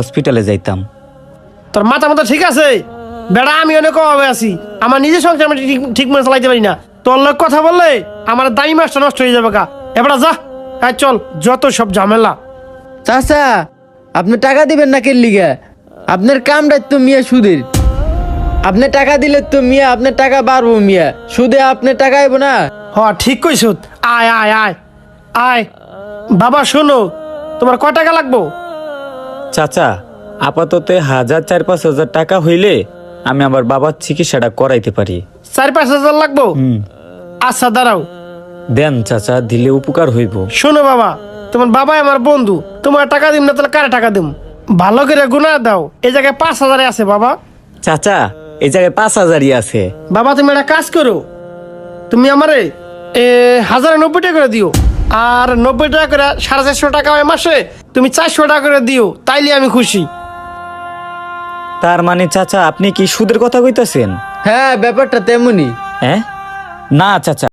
হসপিটালে যাইতাম। তোর মাথা মাথা ঠিক আছে বেড়া? আমি অনেক অভাবে আছি, আমার নিজের সংসার আমি ঠিক মতো চালাইতে পারি না। তোর লোক কথা বললে আমার দামি মাছটা নষ্ট হয়ে যাবে। এবার যা, চল, যত সব ঝামেলা। চাচা, আপনি টাকা দিবেন না কেন লিগা? আপনার কামটা তো মিয়া সুদের। আপনি টাকা দিলে তো মিয়া আপনার টাকা বাড়বো, মিয়া সুদে আপনার টাকা আইব না। হ, ঠিক কইছ। আয় আয় আয় আয়। বাবা শোনো, তোমার কয় টাকা লাগবো? চাচা, আপাতত 4,500 টাকা হইলে আমি আমার বাবার চিকিৎসাটা করাইতে পারি। 4-5 হাজার লাগবো? আচ্ছা দাঁড়াও, দেন চাচা, দিলে উপকার হইব। শোনো বাবা, তোমার বাবাই আমার বন্ধু, তোমার টাকা দিম না তাহলে কারে টাকা দিম? ভালো করে গুনা দাও, এই জায়গায় 5,000 আছে বাবা। চাচা, এই জায়গায় 5,000ই আছে। বাবা তুমি একটা কাজ করো, তুমি আমারে 1,090 টাকা করে দিও, আর 90 টাকা করে 450 টাকা হয় মাসে, তুমি 400 টাকা করে দিও, তাইলে আমি খুশি। তার মানে চাচা, আপনি কি সুদের কথা কইতাছেন? হ্যাঁ, ব্যাপারটা তেমনই। হ্যাঁ, না চাচা,